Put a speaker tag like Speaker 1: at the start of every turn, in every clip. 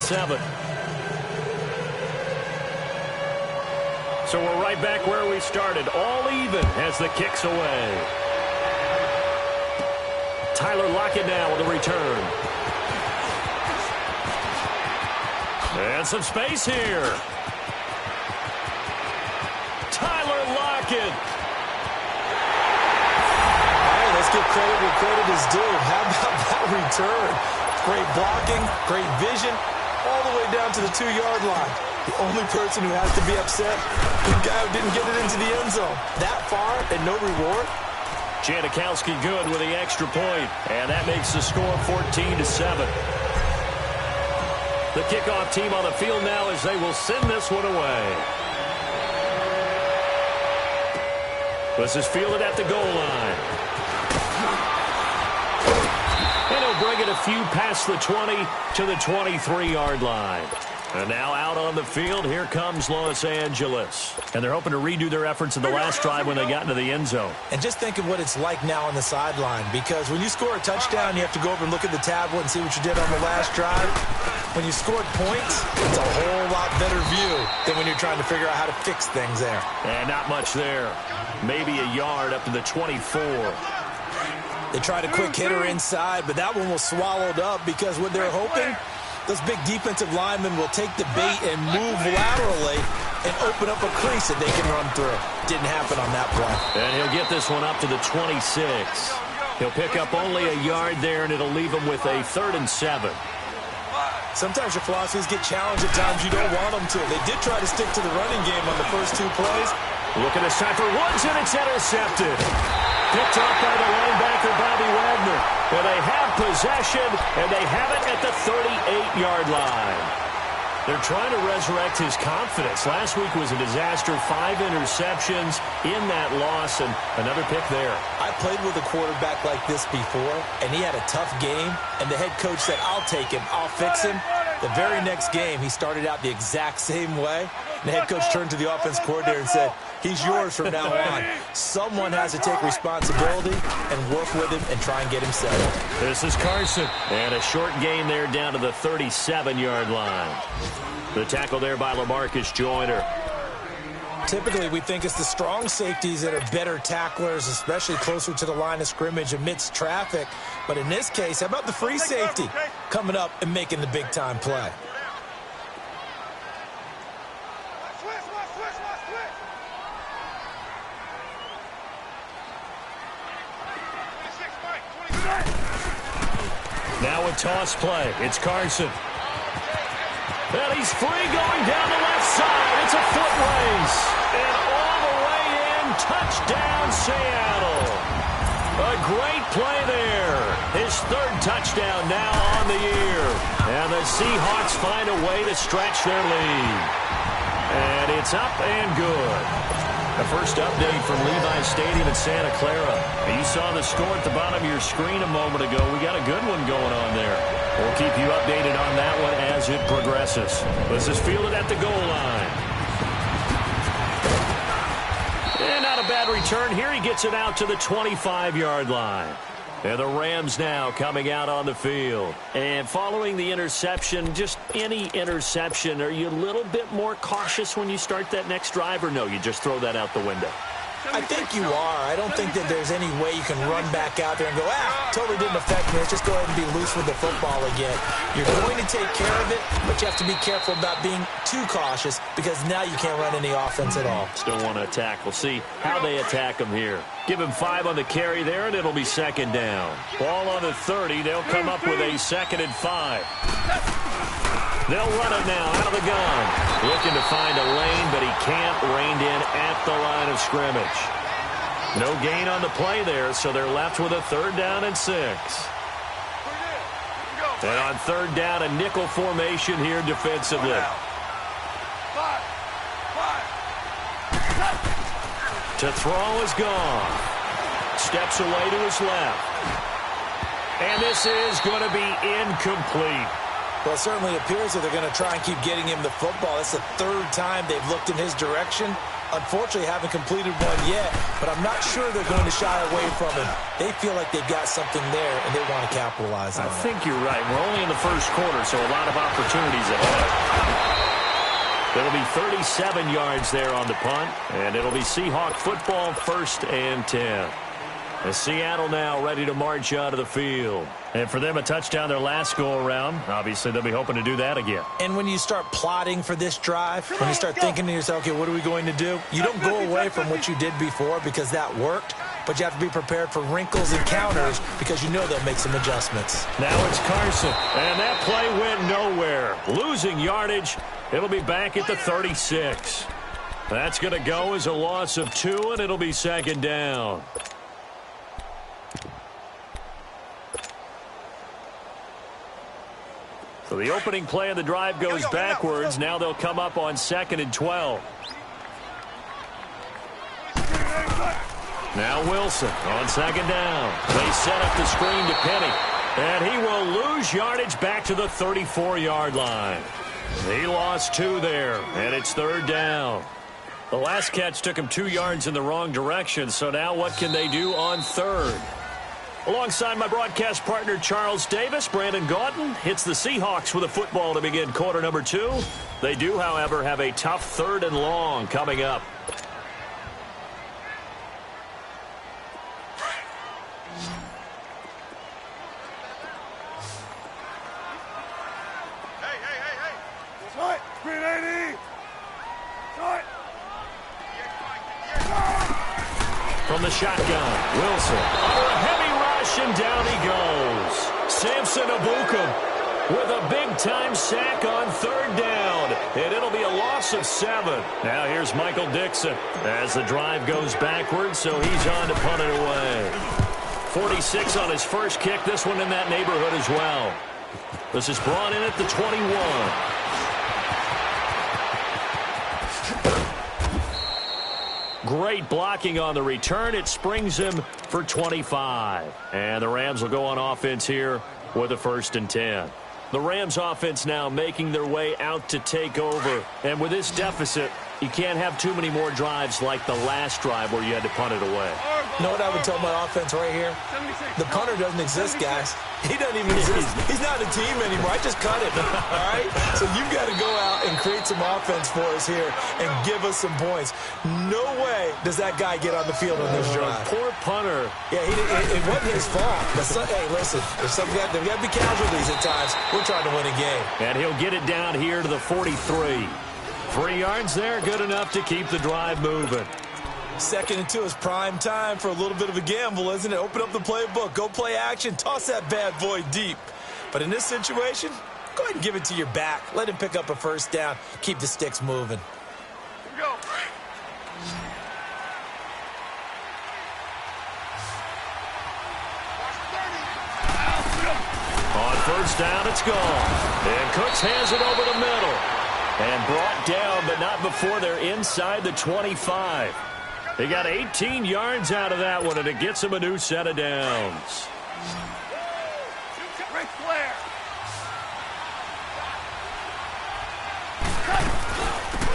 Speaker 1: 7. So we're right back where we started, all even as the kick's away. Tyler Lockett now with a return. And some space here. Tyler Lockett.
Speaker 2: All right, let's give credit where credit is due. How about that return? Great blocking, great vision, all the way down to the 2-yard line. The only person who has to be upset is the guy who didn't get it into the end zone. That far and no reward.
Speaker 1: Janikowski good with the extra point, and that makes the score 14-7. The kickoff team on the field now as they will send this one away. This is fielded at the goal line. And he'll bring it a few past the 20 to the 23-yard line. And now out on the field, here comes Los Angeles. And they're hoping to redo their efforts in the last drive when they got into the end zone.
Speaker 2: And just think of what it's like now on the sideline, because when you score a touchdown, you have to go over and look at the tablet and see what you did on the last drive. When you scored points, it's a whole lot better view than when you're trying to figure out how to fix things there.
Speaker 1: And not much there. Maybe a yard up to the 24.
Speaker 2: They tried a quick hitter inside, but that one was swallowed up because what they're hoping, those big defensive linemen will take the bait and move laterally and open up a crease that they can run through. Didn't happen on that play.
Speaker 1: And he'll get this one up to the 26. He'll pick up only a yard there, and it'll leave him with a 3rd and 7.
Speaker 2: Sometimes your philosophies get challenged at times you don't want them to. They did try to stick to the running game on the first 2 plays.
Speaker 1: Looking this time for Woods, and it's intercepted. Picked up by the linebacker, Bobby Wagner. And they have possession, and they have it at the 38-yard line. They're trying to resurrect his confidence. Last week was a disaster. 5 interceptions in that loss, and another pick there.
Speaker 2: I played with a quarterback like this before, and he had a tough game, and the head coach said, I'll take him, I'll fix him. The very next game, he started out the exact same way. And the head coach turned to the offense coordinator and said, he's yours from now on. Someone has to take responsibility and work with him and try and get him settled.
Speaker 1: This is Carson. And a short gain there down to the 37-yard line. The tackle there by LaMarcus Joyner.
Speaker 2: Typically, we think it's the strong safeties that are better tacklers, especially closer to the line of scrimmage amidst traffic. But in this case, how about the free safety coming up and making the big-time play?
Speaker 1: Now a toss play. It's Carson. And he's free going down the left side. It's a foot race. And all the way in, touchdown Seattle. A great play there. His 3rd touchdown now on the year. And the Seahawks find a way to stretch their lead. And it's up and good. The first update from Levi Stadium in Santa Clara. And you saw the score at the bottom of your screen a moment ago. We got a good one going on there. We'll keep you updated on that one as it progresses. This is fielded at the goal line. And not a bad return here. He gets it out to the 25-yard line. And the Rams now coming out on the field. And following the interception, just any interception, are you a little bit more cautious when you start that next drive, or no, you just throw that out the window?
Speaker 2: I think you are. I don't think that there's any way you can run back out there and go, totally didn't affect me. Let's just go ahead and be loose with the football again. You're going to take care of it, but you have to be careful about being too cautious because now you can't run any offense at all.
Speaker 1: Still want to attack. We'll see how they attack him here. Give him 5 on the carry there, and it'll be 2nd down. Ball on the 30. They'll come up with a 2nd and 5. They'll run it now out of the gun. Looking to find a lane, but he can't. Reined in at the line of scrimmage. No gain on the play there, so they're left with a 3rd down and 6. And on 3rd down, a nickel formation here defensively. To throw is gone. Steps away to his left. And this is going to be incomplete.
Speaker 2: Well, it certainly appears that they're going to try and keep getting him the football. It's the 3rd time they've looked in his direction, Unfortunately, haven't completed one yet, but I'm not sure they're going to shy away from it. They feel like they've got something there, and they want to capitalize on it.
Speaker 1: I think you're right. We're only in the first quarter, so a lot of opportunities ahead. It'll be 37 yards there on the punt, and it'll be Seahawk football, 1st and 10. As Seattle now ready to march out of the field. And for them, a touchdown their last go-around. Obviously, they'll be hoping to do that again.
Speaker 2: And when you start plotting for this drive, when you start thinking to yourself, okay, what are we going to do? You don't go away from what you did before because that worked, but you have to be prepared for wrinkles and counters because you know they'll make some adjustments.
Speaker 1: Now it's Carson, and that play went nowhere. Losing yardage, it'll be back at the 36. That's going to go as a loss of 2, and it'll be 2nd down. So the opening play of the drive goes backwards. Now they'll come up on 2nd and 12. Now Wilson on 2nd down. They set up the screen to Penny. And he will lose yardage back to the 34-yard line. He lost 2 there, and it's 3rd down. The last catch took him 2 yards in the wrong direction, so now what can they do on 3rd? Alongside my broadcast partner, Charles Davis, Brandon Gaudin hits the Seahawks with a football to begin quarter number 2. They do, however, have a tough 3rd and long coming up. From the shotgun, Wilson under a heavy rush, and down he goes. Samson Ebukam with a big-time sack on 3rd down, and it'll be a loss of 7. Now here's Michael Dixon as the drive goes backwards, so he's on to punt it away. 46 on his first kick, this one in that neighborhood as well. This is brought in at the 21. Great blocking on the return. It springs him for 25. And the Rams will go on offense here with a 1st and 10. The Rams offense now making their way out to take over. And with this deficit, you can't have too many more drives like the last drive where you had to punt it away.
Speaker 2: You know what I would tell my offense right here? The punter doesn't exist, guys. He doesn't even exist. He's not a team anymore. I just cut him. All right? So you've got to go out and create some offense for us here and give us some points. No way does that guy get on the field on this drive.
Speaker 1: Poor punter.
Speaker 2: Yeah, it wasn't his fault. But hey, listen, there's got to be casualties at times. We're trying to win a game.
Speaker 1: And he'll get it down here to the 43. 3 yards there, good enough to keep the drive moving.
Speaker 2: 2nd and 2 is prime time for a little bit of a gamble, isn't it? Open up the playbook, go play action, toss that bad boy deep. But in this situation, go ahead and give it to your back. Let him pick up a 1st down. Keep the sticks moving.
Speaker 3: Here we go.
Speaker 1: On 1st down, it's gone. And Cooks hands it over the middle. And brought down, but not before they're inside the 25. They got 18 yards out of that one, and it gets them a new set of downs.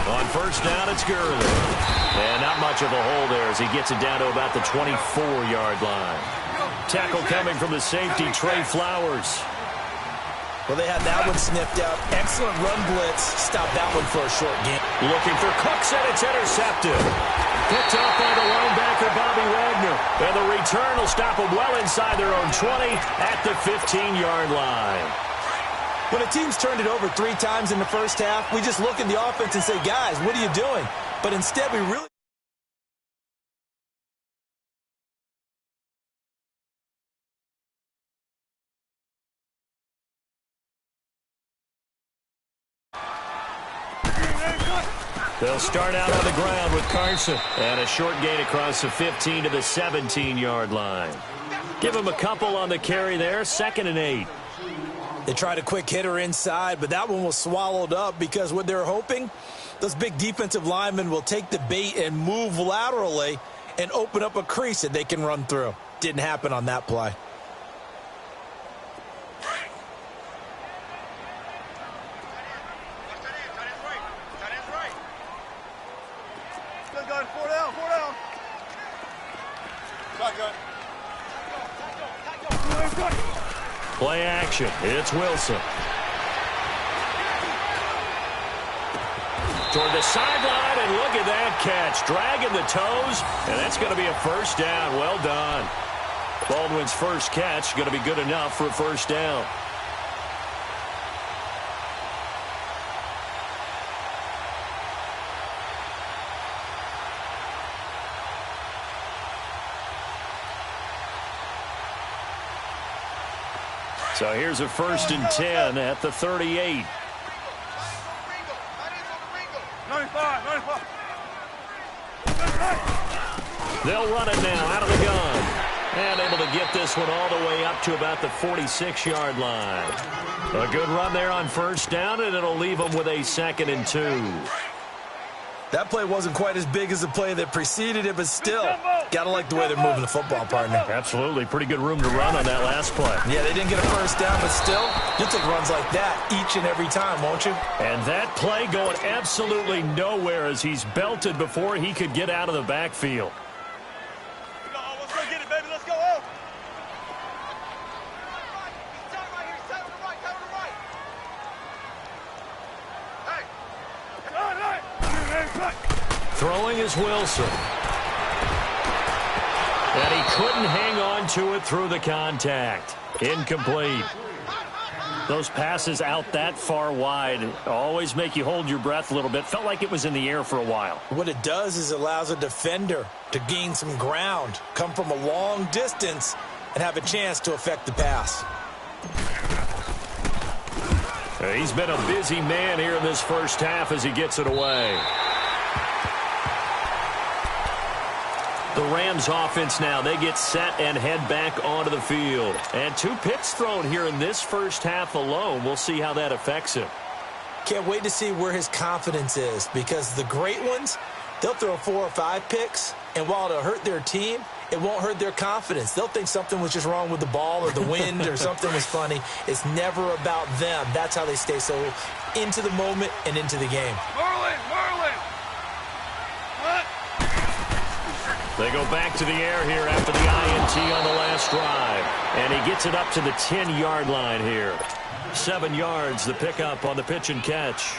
Speaker 1: On 1st down, it's Gurley. And not much of a hole there as he gets it down to about the 24-yard line. Tackle coming from the safety, Trey Flowers.
Speaker 2: Well, they had that one sniffed out. Excellent run blitz. Stop that one for a short game.
Speaker 1: Looking for Cooks, and it's intercepted. Picked off by the linebacker, Bobby Wagner. And the return will stop them well inside their own 20 at the 15-yard line.
Speaker 2: When a team's turned it over 3 times in the first half, we just look at the offense and say, guys, what are you doing? But instead, we really...
Speaker 1: They'll start out on the ground with Carson. And a short gain across the 15 to the 17-yard line. Give him a couple on the carry there. 2nd and 8.
Speaker 2: They tried a quick hitter inside, but that one was swallowed up because what they're hoping, those big defensive linemen will take the bait and move laterally and open up a crease that they can run through. Didn't happen on that play.
Speaker 1: Play action. It's Wilson. Toward the sideline, and look at that catch. Dragging the toes, and that's going to be a first down. Well done. Baldwin's first catch going to be good enough for a first down. So here's a 1st and 10 at the 38.
Speaker 3: 95.
Speaker 1: They'll run it now out of the gun. And able to get this one all the way up to about the 46-yard line. A good run there on first down, and it'll leave them with a 2nd and 2.
Speaker 2: That play wasn't quite as big as the play that preceded it, but still, got to like the way they're moving the football, partner.
Speaker 1: Absolutely. Pretty good room to run on that last play.
Speaker 2: Yeah, they didn't get a first down, but still, you'll take runs like that each and every time, won't you?
Speaker 1: And that play going absolutely nowhere as he's belted before he could get out of the backfield.
Speaker 3: Let's go get it, baby. Let's go.
Speaker 1: Throwing is Wilson. And he couldn't hang on to it through the contact. Incomplete. Those passes out that far wide always make you hold your breath a little bit. Felt like it was in the air for a while.
Speaker 2: What it does is it allows a defender to gain some ground, come from a long distance, and have a chance to affect the pass.
Speaker 1: He's been a busy man here in this first half as he gets it away. The Rams offense now, they get set and head back onto the field. And 2 picks thrown here in this first half alone. We'll see how that affects him.
Speaker 2: Can't wait to see where his confidence is, because the great ones, they'll throw 4 or 5 picks, and while it'll hurt their team, it won't hurt their confidence. They'll think something was just wrong with the ball or the wind or something was funny. It's never about them. That's how they stay so into the moment and into the game.
Speaker 3: Merlin. What?
Speaker 1: They go back to the air here after the INT on the last drive. And he gets it up to the 10-yard line here. 7 yards, the pickup on the pitch and catch.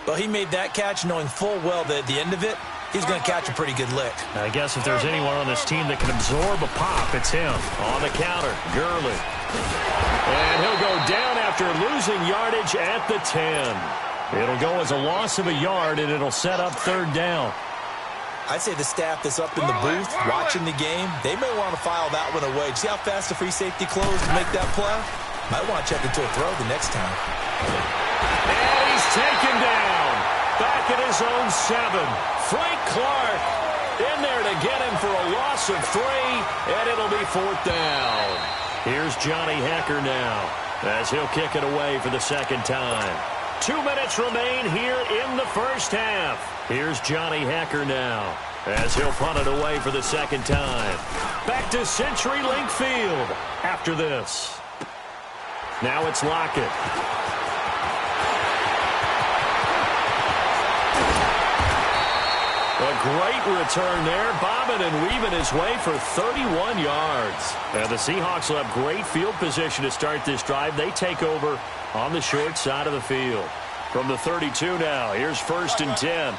Speaker 2: Well, he made that catch knowing full well that at the end of it, he's going to catch a pretty good lick.
Speaker 1: I guess if there's anyone on this team that can absorb a pop, it's him. On the counter, Gurley. And he'll go down after losing yardage at the 10. It'll go as a loss of a yard, and it'll set up 3rd down.
Speaker 2: I'd say the staff that's up in the booth watching the game, they may want to file that one away. See how fast the free safety closed to make that play? Might want to check into a throw the next time.
Speaker 1: And he's taken down. Back at his own 7. Frank Clark in there to get him for a loss of 3, and it'll be 4th down. Here's Johnny Hecker now as he'll kick it away for the 2nd time. 2 minutes remain here in the first half. Here's Johnny Hecker now as he'll punt it away for the 2nd time. Back to CenturyLink Field after this. Now it's Lockett. A great return there, bobbing and weaving his way for 31 yards. And the Seahawks will have great field position to start this drive. They take over on the short side of the field. From the 32 now, here's 1st and 10.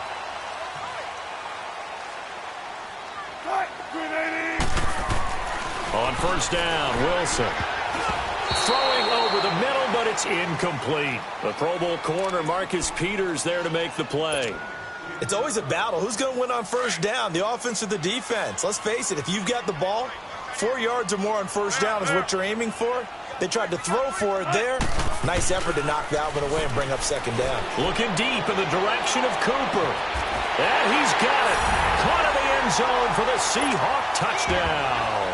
Speaker 1: On first down, Wilson. Throwing over the middle, but it's incomplete. The Pro Bowl corner, Marcus Peters, there to make the play.
Speaker 2: It's always a battle. Who's going to win on first down, the offense or the defense? Let's face it, if you've got the ball, 4 yards or more on first down is what you're aiming for. They tried to throw for it there. Nice effort to knock that one away and bring up 2nd down.
Speaker 1: Looking deep in the direction of Cooper. And he's got it. Caught in the end zone for the Seahawk touchdown.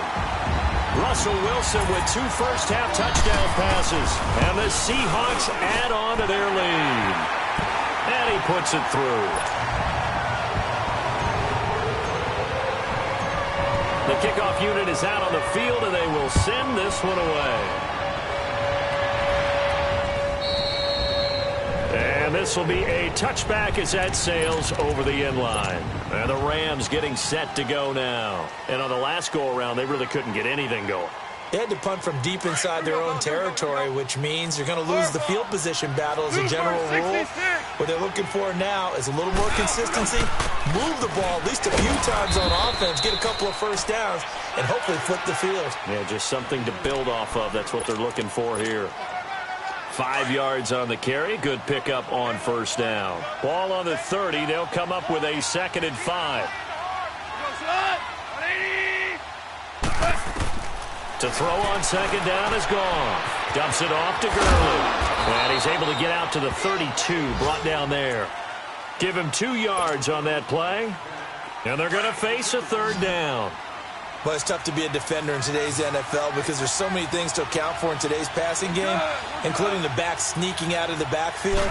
Speaker 1: Russell Wilson with 2 first-half touchdown passes. And the Seahawks add on to their lead. And he puts it through. The kickoff unit is out on the field, and they will send this one away. And this will be a touchback as that sails over the end line. And the Rams getting set to go now. And on the last go-around, they really couldn't get anything going.
Speaker 2: They had to punt from deep inside their own territory, which means you're going to lose the field position battle as a general rule. What they're looking for now is a little more consistency, move the ball at least a few times on offense, get a couple of first downs, and hopefully flip the field.
Speaker 1: Yeah, just something to build off of. That's what they're looking for here. 5 yards on the carry. Good pickup on first down. Ball on the 30. They'll come up with a 2nd and 5. To throw on 2nd down is gone. Dumps it off to Gurley. And he's able to get out to the 32. Brought down there. Give him 2 yards on that play. And they're going to face a 3rd down.
Speaker 2: Well, it's tough to be a defender in today's NFL because there's so many things to account for in today's passing game, including the back sneaking out of the backfield.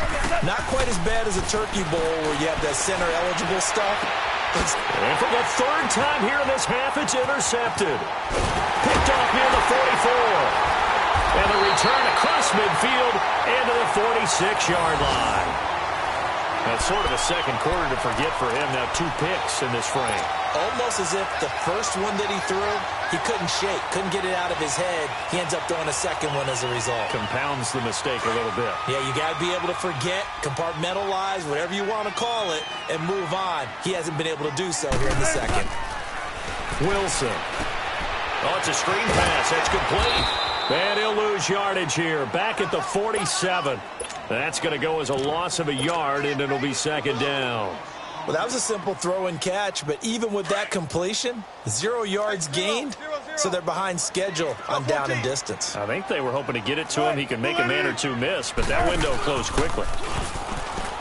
Speaker 2: Not quite as bad as a turkey bowl where you have that center-eligible stuff.
Speaker 1: And for the 3rd time here in this half, it's intercepted. Picked off near the 44. And the return across midfield into the 46-yard line. That's sort of a second quarter to forget for him. Now 2 picks in this frame.
Speaker 2: Almost as if the first one that he threw, he couldn't shake, couldn't get it out of his head. He ends up throwing a second one as a result.
Speaker 1: Compounds the mistake a little bit.
Speaker 2: Yeah, you got to be able to forget, compartmentalize, whatever you want to call it, and move on. He hasn't been able to do so here in the second.
Speaker 1: Wilson. Oh, it's a screen pass. That's complete. And he'll lose yardage here. Back at the 47. That's going to go as a loss of a yard, and it'll be 2nd down.
Speaker 2: Well, that was a simple throw and catch, but even with that completion, 0 yards gained, so they're behind schedule on down and distance.
Speaker 1: I think they were hoping to get it to him. He could make a man or 2 miss, but that window closed quickly.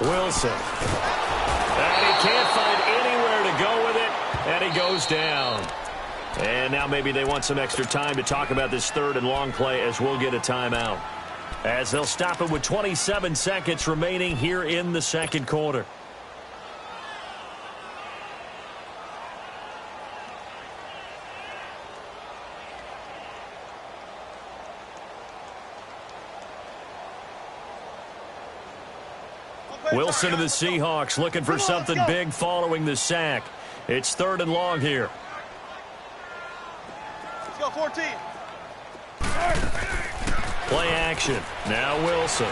Speaker 1: Wilson. And he can't find anywhere to go with it, and he goes down. And now maybe they want some extra time to talk about this 3rd and long play as we'll get a timeout. As they'll stop it with 27 seconds remaining here in the second quarter. Wilson of the Seahawks looking for something big following the sack. It's 3rd and long here.
Speaker 3: Let's go, 14.
Speaker 1: Play action. Now Wilson.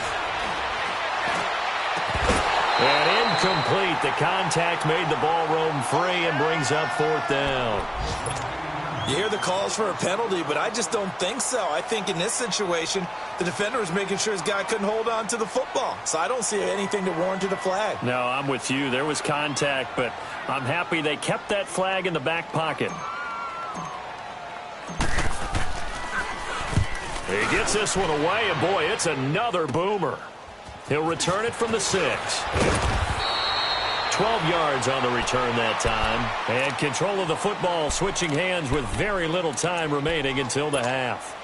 Speaker 1: And incomplete. The contact made the ball roam free and brings up 4th down.
Speaker 2: You hear the calls for a penalty, but I just don't think so. I think in this situation, the defender was making sure his guy couldn't hold on to the football. So I don't see anything to warrant a flag.
Speaker 1: No, I'm with you. There was contact, but I'm happy they kept that flag in the back pocket. He gets this one away, and boy, it's another boomer. He'll return it from the 6. 12 yards on the return that time. And control of the football switching hands with very little time remaining until the half.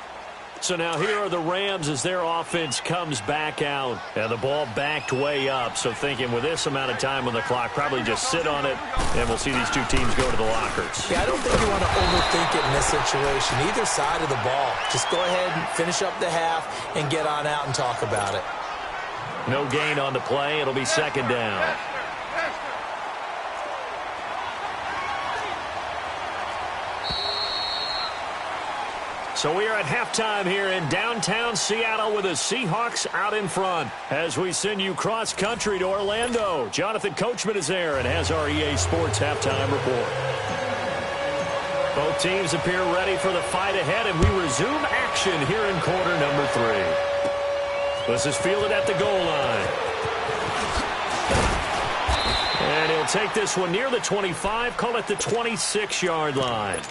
Speaker 1: So now here are the Rams as their offense comes back out. And the ball backed way up. So thinking with this amount of time on the clock, probably just sit on it, and we'll see these 2 teams go to the lockers.
Speaker 2: Yeah, I don't think you want to overthink it in this situation. Either side of the ball. Just go ahead and finish up the half and get on out and talk about it.
Speaker 1: No gain on the play. It'll be 2nd down. So we are at halftime here in downtown Seattle with the Seahawks out in front. As we send you cross-country to Orlando, Jonathan Coachman is there and has our EA Sports halftime report. Both teams appear ready for the fight ahead, and we resume action here in quarter number 3. This is fielded at the goal line. And he'll take this one near the 25, call it the 26-yard line.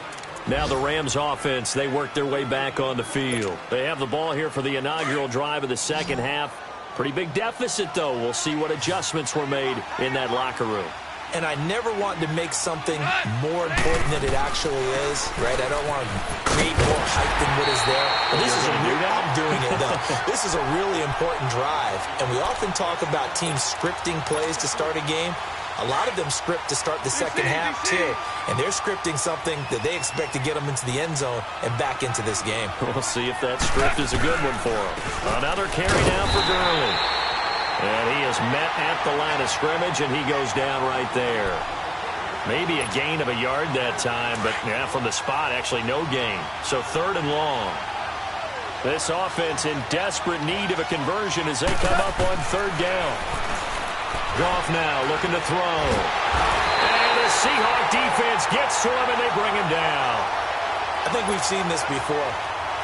Speaker 1: Now the Rams offense, they work their way back on the field. They have the ball here for the inaugural drive of the second half. Pretty big deficit, though. We'll see what adjustments were made in that locker room.
Speaker 2: And I never want to make something more important than it actually is, right? I don't want to create more hype than what is there. But this is I'm doing it, though. This is a really important drive. And we often talk about teams scripting plays to start a game. A lot of them script to start the second half, too. And they're scripting something that they expect to get them into the end zone and back into this game.
Speaker 1: We'll see if that script is a good one for them. Another carry down for Gurley. And he is met at the line of scrimmage, and he goes down right there. Maybe a gain of a yard that time, but yeah, from the spot, actually no gain. So 3rd and long. This offense in desperate need of a conversion as they come up on 3rd down. Goff now looking to throw. And the Seahawk defense gets to him, and they bring him down.
Speaker 2: I think we've seen this before.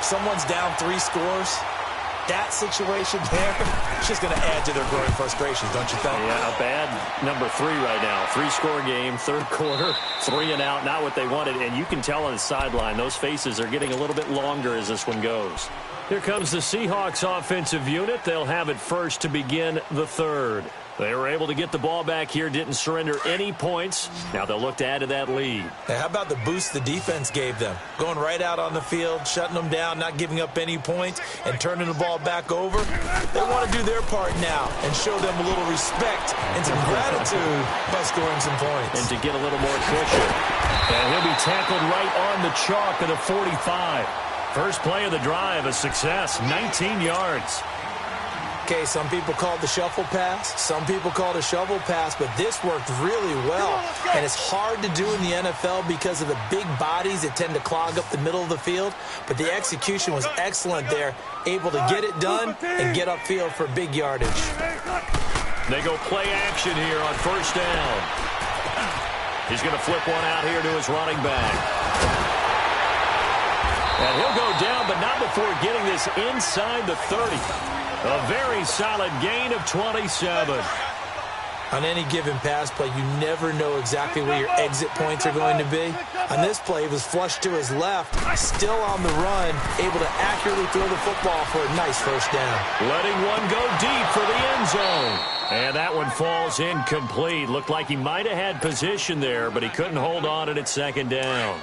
Speaker 2: Someone's down 3 scores. That situation there, it's just going to add to their growing frustrations, don't you think?
Speaker 1: Yeah, a bad number 3 right now. 3-score game, 3rd quarter, 3 and out, not what they wanted. And you can tell on the sideline, those faces are getting a little bit longer as this one goes. Here comes the Seahawks offensive unit. They'll have it first to begin the 3rd. They were able to get the ball back here, didn't surrender any points. Now they'll look to add to that lead.
Speaker 2: Hey, how about the boost the defense gave them? Going right out on the field, shutting them down, not giving up any points, and turning the ball back over. They want to do their part now and show them a little respect and some gratitude by scoring some points.
Speaker 1: And to get a little more cushion. And he'll be tackled right on the chalk of the 45. First play of the drive, a success, 19 yards.
Speaker 2: Okay, some people call it the shuffle pass. Some people call it a shovel pass, but this worked really well. And it's hard to do in the NFL because of the big bodies that tend to clog up the middle of the field. But the execution was excellent there, able to get it done and get upfield for big yardage.
Speaker 1: They go play action here on 1st down. He's going to flip one out here to his running back. And he'll go down, but not before getting this inside the 30. A very solid gain of 27.
Speaker 2: On any given pass play, you never know exactly where your exit points are going to be. On this play, it was flushed to his left, still on the run, able to accurately throw the football for a nice 1st down.
Speaker 1: Letting one go deep for the end zone. And that one falls incomplete. Looked like he might have had position there, but he couldn't hold on it at 2nd down.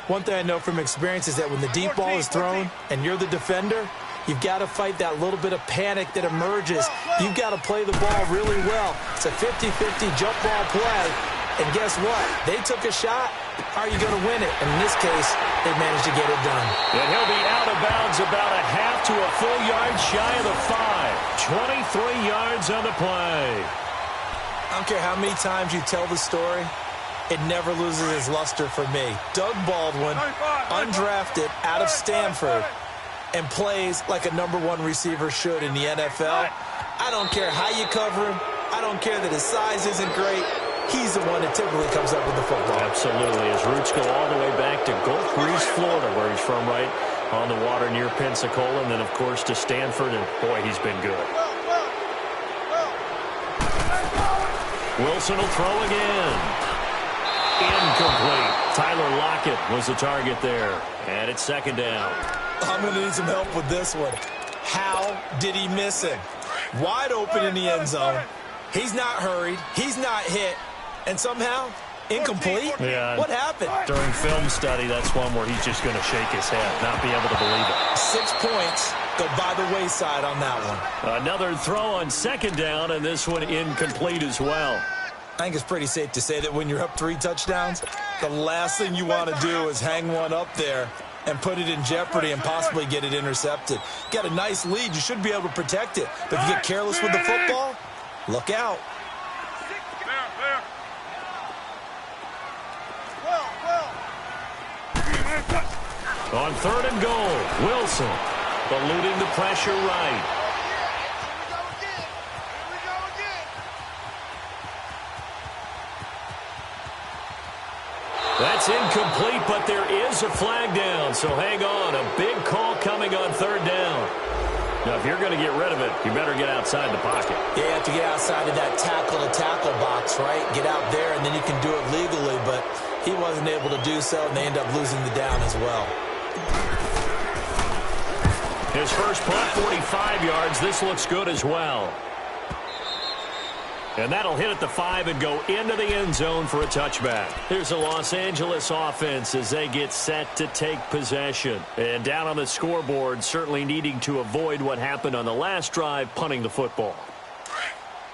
Speaker 2: One thing I know from experience is that when the deep ball is thrown and you're the defender, you've got to fight that little bit of panic that emerges. You've got to play the ball really well. It's a 50-50 jump ball play. And guess what? They took a shot. Are you going to win it? And in this case, they managed to get it done.
Speaker 1: And he'll be out of bounds about a half to a full yard shy of the 5. 23 yards on the play.
Speaker 2: I don't care how many times you tell the story, it never loses its luster for me. Doug Baldwin, undrafted out of Stanford, and plays like a #1 receiver should in the NFL. I don't care how you cover him. I don't care that his size isn't great. He's the one that typically comes up with the football.
Speaker 1: Absolutely. His roots go all the way back to Gulf Breeze, Florida, where he's from, right on the water near Pensacola, and then, of course, to Stanford, and, boy, he's been good. Wilson will throw again. Incomplete. Tyler Lockett was the target there, and it's 2nd down.
Speaker 2: I'm going to need some help with this one. How did he miss him? Wide open in the end zone. He's not hurried. He's not hit. And somehow, incomplete?
Speaker 1: Yeah.
Speaker 2: What happened?
Speaker 1: During film study, that's one where he's just going to shake his head, not be able to believe it.
Speaker 2: 6 points go by the wayside on that one.
Speaker 1: Another throw on 2nd down, and this one incomplete as well.
Speaker 2: I think it's pretty safe to say that when you're up 3 touchdowns, the last thing you want to do is hang one up there and put it in jeopardy and possibly get it intercepted. Got a nice lead. You should be able to protect it. But if you get careless with the football, look out.
Speaker 1: On 3rd and goal, Wilson eluding the pressure right. That's incomplete, but there is a flag down, so hang on. A big call coming on 3rd down. Now, if you're going to get rid of it, you better get outside the pocket.
Speaker 2: Yeah, you have to get outside of that tackle-to-tackle box, right? Get out there, and then you can do it legally, but he wasn't able to do so, and they end up losing the down as well.
Speaker 1: His first punt, 45 yards. This looks good as well. And that'll hit at the 5 and go into the end zone for a touchback. Here's the Los Angeles offense as they get set to take possession. And down on the scoreboard, certainly needing to avoid what happened on the last drive, punting the football.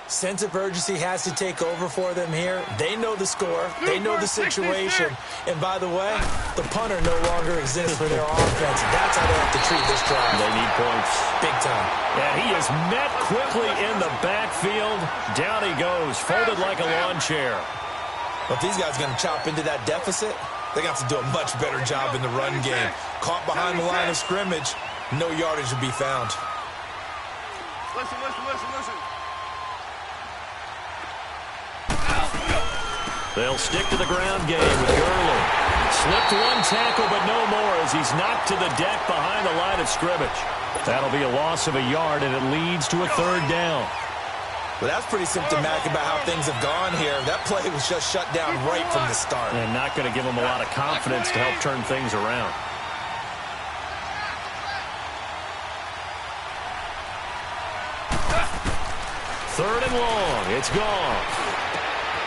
Speaker 2: Sense of urgency has to take over for them here. They know the score. They know the situation. And by the way, the punter no longer exists for their offense. That's how they have to treat this drive.
Speaker 1: They need points.
Speaker 2: Big time.
Speaker 1: And he is met quickly in the backfield. Down he goes, folded like a lawn chair.
Speaker 2: But if these guys are going to chop into that deficit, they're going to have to do a much better job in the run game. Caught behind the line of scrimmage, no yardage to be found.
Speaker 3: Listen.
Speaker 1: They'll stick to the ground game with Gurley. Slipped one tackle, but no more as he's knocked to the deck behind the line of scrimmage. That'll be a loss of a yard, and it leads to a third down.
Speaker 2: Well, that's pretty symptomatic about how things have gone here. That play was just shut down right from the start.
Speaker 1: And not going to give him a lot of confidence to help turn things around. Third and long. It's gone.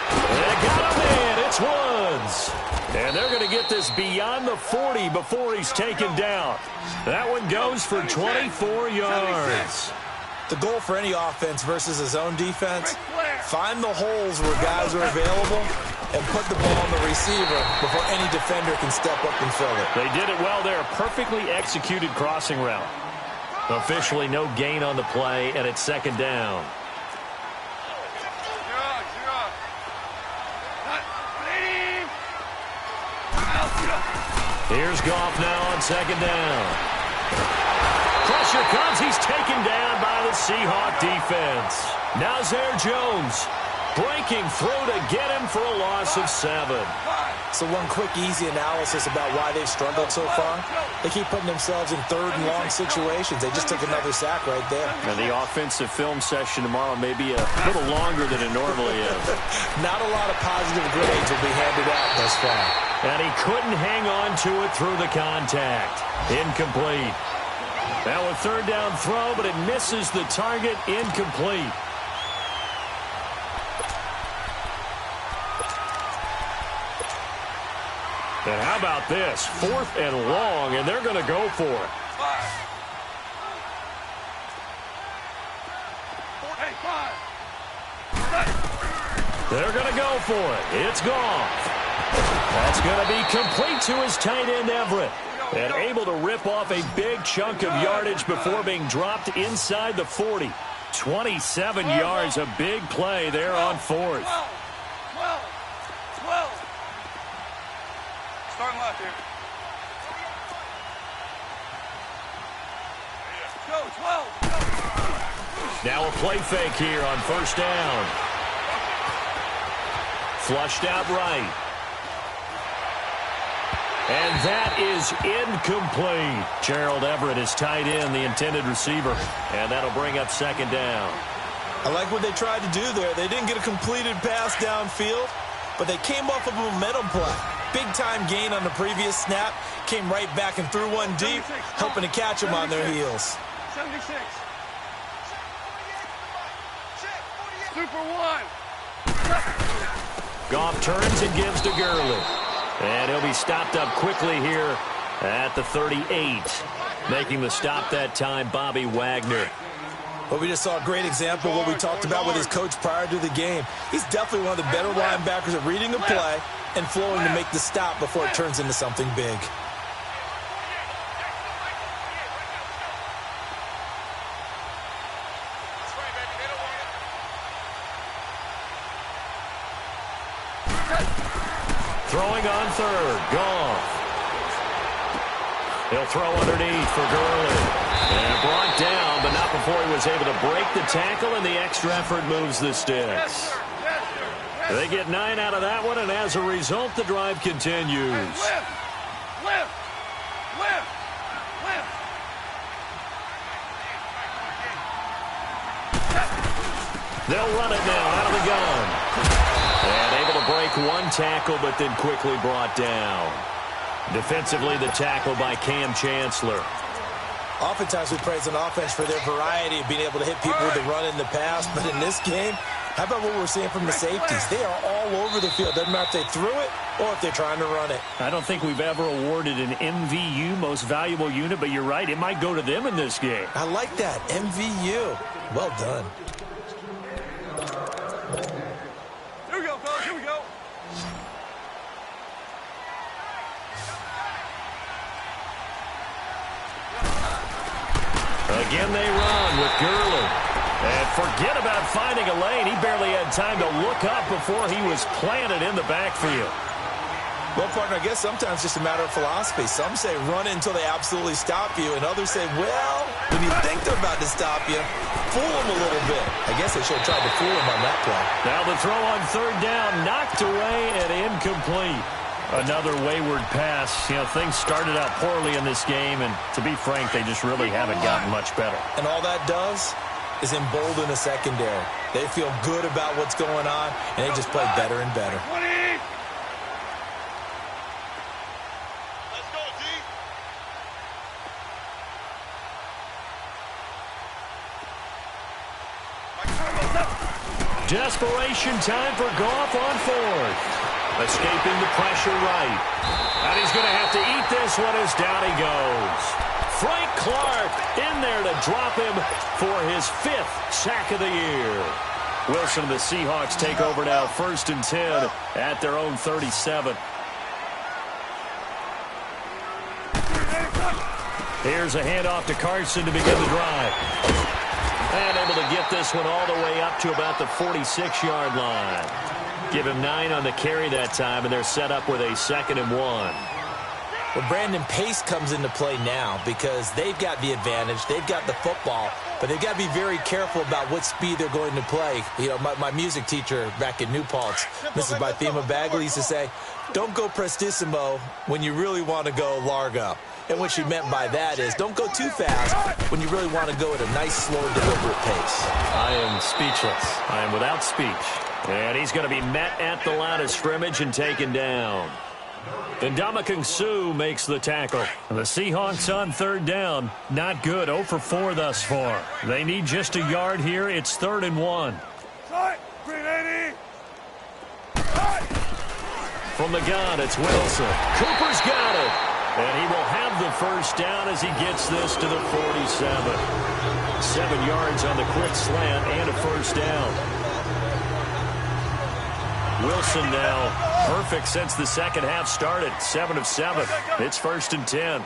Speaker 1: They got him in. It's Woods. And they're going to get this beyond the 40 before he's taken down. That one goes for 24 yards.
Speaker 2: The goal for any offense versus his own defense, find the holes where guys are available and put the ball on the receiver before any defender can step up and fill it.
Speaker 1: They did it well there. Perfectly executed crossing route. Officially no gain on the play, and it's second down. Here's Goff now on second down. Pressure comes. He's taken down by the Seahawk defense. Now Zare Jones breaking through to get him for a loss of 7.
Speaker 2: So one quick, easy analysis about why they've struggled so far. They keep putting themselves in third and long situations. They just took another sack right there.
Speaker 1: And the offensive film session tomorrow may be a little longer than it normally is.
Speaker 2: Not a lot of positive grades will be handed out thus far.
Speaker 1: And he couldn't hang on to it through the contact. Incomplete. Now a third down throw, but it misses the target. Incomplete. And how about this? 4th and long, and they're going to go for it. They're going to go for it. It's gone. That's going to be complete to his tight end, Everett. And able to rip off a big chunk of yardage before being dropped inside the 40. 27 yards, a big play there on 4th.
Speaker 3: 12. Starting left here. Go, 12.
Speaker 1: Now a play fake here on first down. Flushed out right. And that is incomplete. Gerald Everett is tight end, the intended receiver. And that'll bring up second down.
Speaker 2: I like what they tried to do there. They didn't get a completed pass downfield, but they came off of a momentum play. Big-time gain on the previous snap. Came right back and threw one deep, hoping to catch them on their heels.
Speaker 3: 76. Super 1.
Speaker 1: Goff turns and gives to Gurley. And he'll be stopped up quickly here at the 38. Making the stop that time, Bobby Wagner.
Speaker 2: But we just saw a great example of what we talked about with his coach prior to the game. He's definitely one of the better linebackers at reading a play and flowing to make the stop before it turns into something big.
Speaker 1: Throwing on third. Goff. He'll throw underneath for Gurley. And brought down, but not before he was able to break the tackle, and the extra effort moves the sticks. They get 9 out of that one, and as a result, the drive continues. They'll run it now out of the gun. And able to break one tackle, but then quickly brought down. Defensively, the tackle by Cam Chancellor.
Speaker 2: Oftentimes we praise an offense for their variety of being able to hit people with the run in the past, but in this game, how about what we're seeing from the safeties? They are all over the field. Doesn't matter if they threw it or if they're trying to run it.
Speaker 1: I don't think we've ever awarded an MVU, most valuable unit, but you're right, it might go to them in this game.
Speaker 2: I like that, MVU. Well done.
Speaker 3: Here we go, fellas, here we go.
Speaker 1: Again they run with Gurley. And Forget about finding a lane. He barely had time to look up before he was planted in the backfield.
Speaker 2: Well, partner, I guess sometimes it's just a matter of philosophy. Some say run it until they absolutely stop you, and others say, well, when you think they're about to stop you, fool them a little bit. I guess they should have tried to fool him on that play.
Speaker 1: Now the throw on third down, knocked away and incomplete. Another wayward pass. You know, things started out poorly in this game, and to be frank, they just really haven't gotten much better.
Speaker 2: And all that does is embolden the secondary. They feel good about what's going on, and they just play better and better.
Speaker 1: Desperation time for Goff on fourth. Escaping the pressure right. And he's going to have to eat this one as down he goes. Frank Clark in there to drop him for his 5th sack of the year. Wilson and the Seahawks take over now, 1st and 10 at their own 37. Here's a handoff to Carson to begin the drive. And able to get this one all the way up to about the 46-yard line. Give him 9 on the carry that time, and they're set up with a 2nd and 1.
Speaker 2: Well, Brandon, pace comes into play now because they've got the advantage. They've got the football, but they've got to be very careful about what speed they're going to play. You know, my music teacher back in New Paltz, Mrs. Bythema Bagley, used to say, don't go prestissimo when you really want to go largo. And what she meant by that is don't go too fast when you really want to go at a nice, slow, deliberate pace.
Speaker 1: I am speechless. I am without speech. And he's going to be met at the line of scrimmage and taken down. Ndamukong Suh makes the tackle. The Seahawks on third down. Not good. 0 for 4 thus far. They need just a yard here. It's 3rd and 1. From the gun, it's Wilson. Cooper's got it. And he will have the first down as he gets this to the 47. 7 yards on the quick slant and a first down. Wilson now perfect since the second half started. 7 of 7. It's 1st and 10.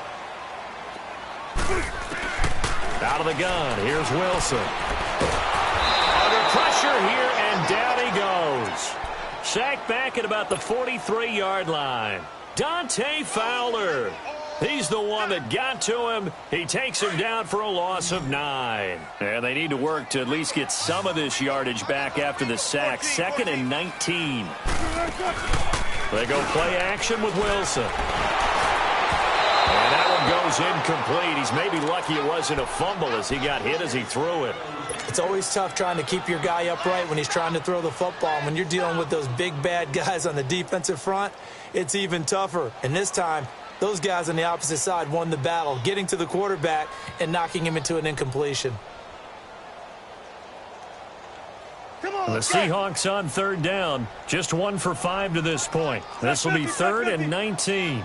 Speaker 1: Out of the gun. Here's Wilson. Under pressure here, and down he goes. Sacked back at about the 43-yard line. Dante Fowler. He's the one that got to him. He takes him down for a loss of 9. And they need to work to at least get some of this yardage back after the sack. 2nd and 19. They go play action with Wilson. And that one goes incomplete. He's maybe lucky it wasn't a fumble as he got hit as he threw it.
Speaker 2: It's always tough trying to keep your guy upright when he's trying to throw the football. And when you're dealing with those big, bad guys on the defensive front, it's even tougher. And this time, those guys on the opposite side won the battle, getting to the quarterback and knocking him into an incompletion.
Speaker 1: The Seahawks on third down. Just 1 for 5 to this point. This will be 3rd and 19.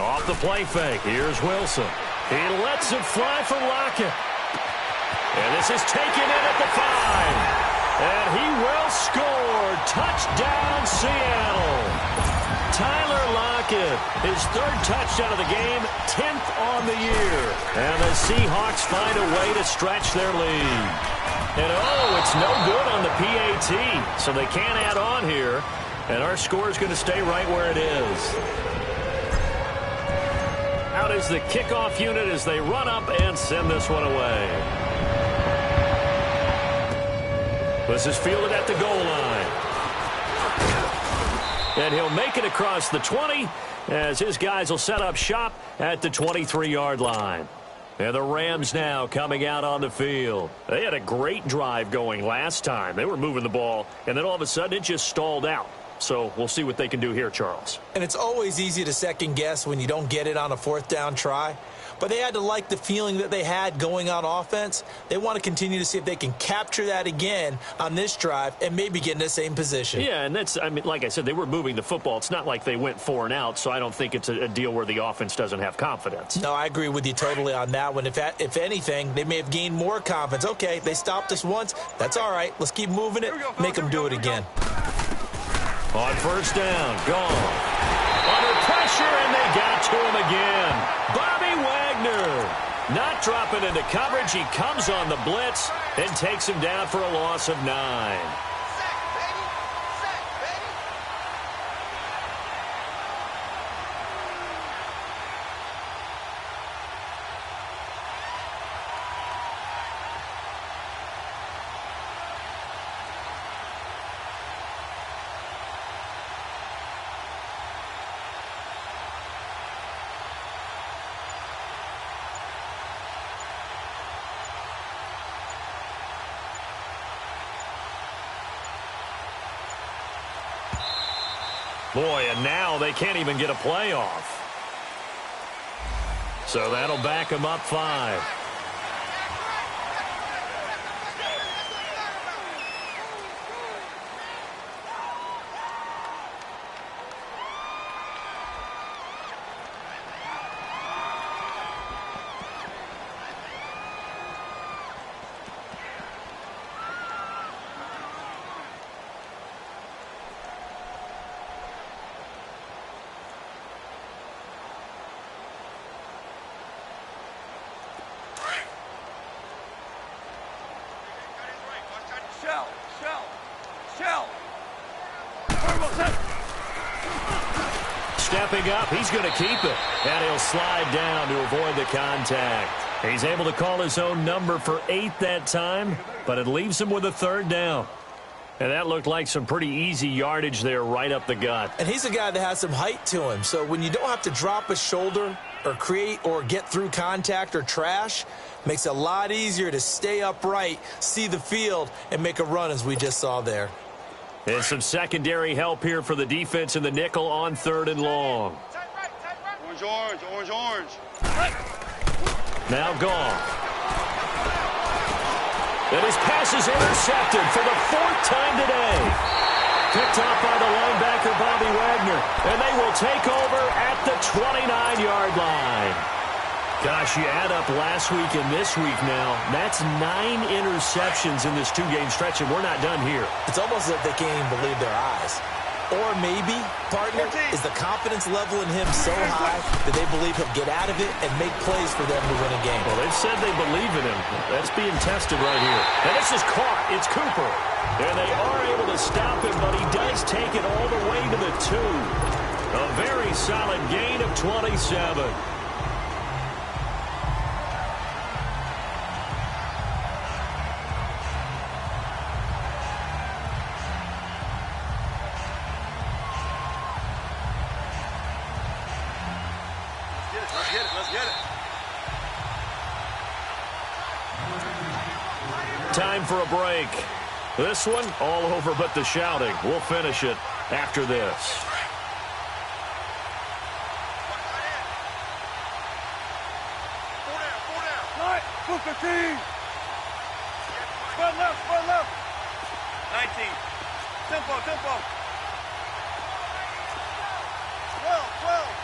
Speaker 1: Off the play fake. Here's Wilson. He lets it fly for Lockett. And this is taken in at the 5. And he will score. Touchdown, Seattle. Tyler Lockett, his 3rd touchdown of the game, 10th on the year. And the Seahawks find a way to stretch their lead. And, oh, it's no good on the PAT, so they can't add on here. And our score is going to stay right where it is. Out is the kickoff unit as they run up and send this one away. This is fielded at the goal line. And he'll make it across the 20 as his guys will set up shop at the 23-yard line. And the Rams now coming out on the field. They had a great drive going last time. They were moving the ball, and then all of a sudden it just stalled out. So we'll see what they can do here, Charles.
Speaker 2: And it's always easy to second-guess when you don't get it on a 4th down try. But they had to like the feeling that they had going on offense. They want to continue to see if they can capture that again on this drive and maybe get in the same position.
Speaker 1: Yeah, and that's, I mean, like I said, they were moving the football. It's not like they went 4 and out, so I don't think it's a deal where the offense doesn't have confidence.
Speaker 2: No, I agree with you totally on that one. If anything, they may have gained more confidence. Okay, they stopped us once. That's all right. Let's keep moving it, make them do it again.
Speaker 1: On first down, gone. Under pressure, and they got to him again. Bobby Wagner. Not dropping into coverage. He comes on the blitz and takes him down for a loss of 9. Boy, and now they can't even get a playoff. So that'll back them up 5. Stepping up, he's going to keep it. And he'll slide down to avoid the contact. He's able to call his own number for 8 that time, but it leaves him with a 3rd down. And that looked like some pretty easy yardage there right up the gut.
Speaker 2: And he's a guy that has some height to him, so when you don't have to drop a shoulder or create or get through contact or trash, makes it a lot easier to stay upright, see the field, and make a run as we just saw there.
Speaker 1: And some secondary help here for the defense in the nickel on 3rd and long.
Speaker 3: Orange, orange, orange, orange.
Speaker 1: Now gone. And his pass is intercepted for the 4th time today. Picked off by the linebacker, Bobby Wagner. And they will take over at the 29-yard line. Gosh, you add up last week and this week now, that's 9 interceptions in this 2-game stretch, and we're not done here.
Speaker 2: It's almost as if they can't even believe their eyes. Or maybe, partner, is the confidence level in him so high that they believe he'll get out of it and make plays for them to win a game.
Speaker 1: Well, they've said they believe in him. That's being tested right here. And this is caught. It's Cooper. And they are able to stop him, but he does take it all the way to the 2. A very solid gain of 27. Time for a break. This one, all over but the shouting. We'll finish it after this.
Speaker 3: Right, 15. Spread left, spread left. 19. Tempo, tempo. 12.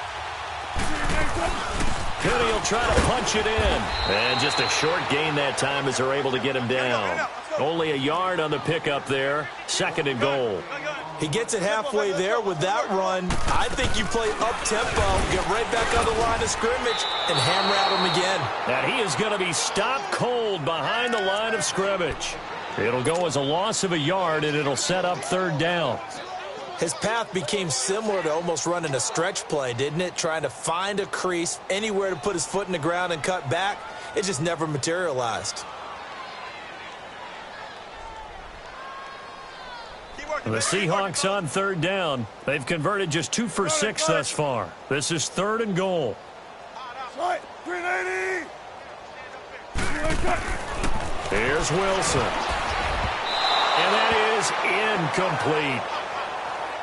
Speaker 1: Cooney will try to punch it in. And just a short gain that time as they're able to get him down. Only a yard on the pickup there. 2nd and goal.
Speaker 2: He gets it halfway there with that run. I think you play up-tempo, get right back on the line of scrimmage, and hammer at him again.
Speaker 1: And he is going to be stopped cold behind the line of scrimmage. It'll go as a loss of a yard, and it'll set up 3rd down.
Speaker 2: His path became similar to almost running a stretch play, didn't it? Trying to find a crease, anywhere to put his foot in the ground and cut back. It just never materialized.
Speaker 1: The Seahawks on 3rd down. They've converted just 2 for 6 thus far. This is 3rd and goal.
Speaker 3: 380.
Speaker 1: Here's Wilson. And that is incomplete.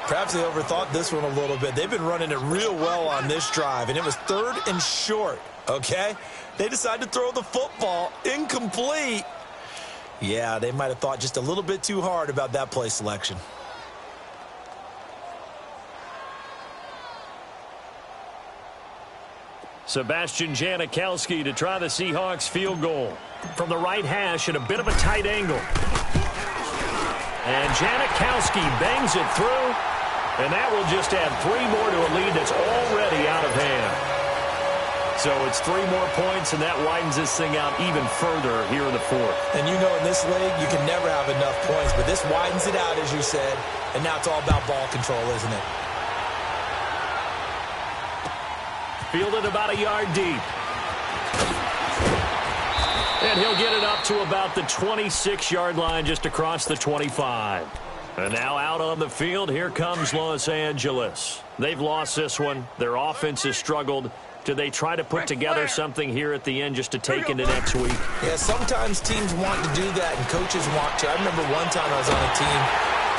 Speaker 2: Perhaps they overthought this one a little bit. They've been running it real well on this drive, and it was 3rd and short, okay? They decided to throw the football incomplete. Yeah, they might have thought just a little bit too hard about that play selection.
Speaker 1: Sebastian Janikowski to try the Seahawks field goal. From the right hash at a bit of a tight angle. And Janikowski bangs it through. And that will just add 3 more to a lead that's already out of hand. So it's 3 more points, and that widens this thing out even further here in the fourth.
Speaker 2: And you know in this league, you can never have enough points, but this widens it out, as you said, and now it's all about ball control, isn't it?
Speaker 1: Fielded about a yard deep. And he'll get it up to about the 26-yard line, just across the 25. And now out on the field, here comes Los Angeles. They've lost this one. Their offense has struggled. Do they try to put together something here at the end just to take into next week?
Speaker 2: Yeah, sometimes teams want to do that, and coaches want to. I remember one time I was on a team,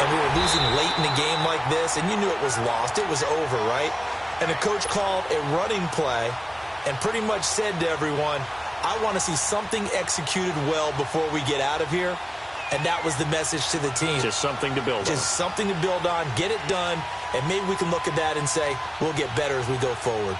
Speaker 2: and we were losing late in the game like this, and you knew it was lost. It was over, right? And the coach called a running play and pretty much said to everyone, I want to see something executed well before we get out of here. And that was the message to the team.
Speaker 1: Just something to build on.
Speaker 2: Just something to build on, get it done, and maybe we can look at that and say, we'll get better as we go forward.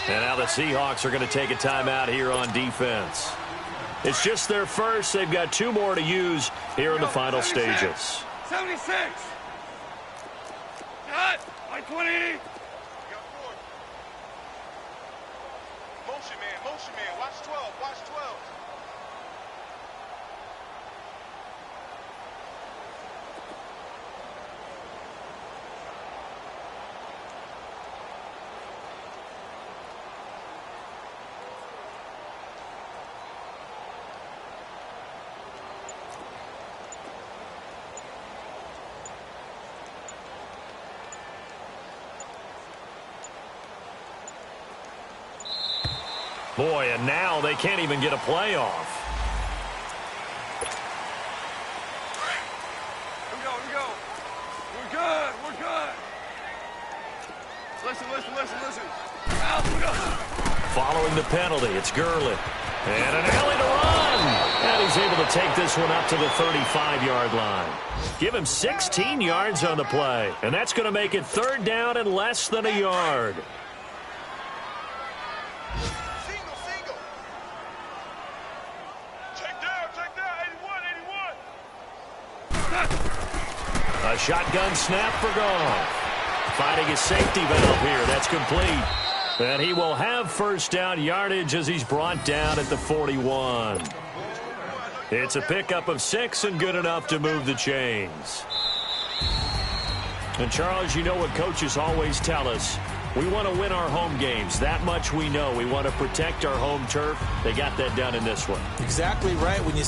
Speaker 1: And now the Seahawks are going to take a timeout here on defense. It's just their first. They've got 2 more to use here in the final stages.
Speaker 3: 76. Cut. Like 20. Motion man. Watch 12. Watch 12.
Speaker 1: Boy, and now they can't even get a play off.
Speaker 3: Here we go. We're good. Listen. Out, we go.
Speaker 1: Following the penalty, it's Gurley. And an alley to run. And he's able to take this one up to the 35-yard line. Give him 16 yards on the play. And that's going to make it 3rd down and less than a yard. A shotgun snap for Goff. Finding his safety valve here. That's complete. And he will have 1st down yardage as he's brought down at the 41. It's a pickup of 6 and good enough to move the chains. And, Charles, you know what coaches always tell us. We want to win our home games. That much we know. We want to protect our home turf. They got that done in this one.
Speaker 2: Exactly right. When you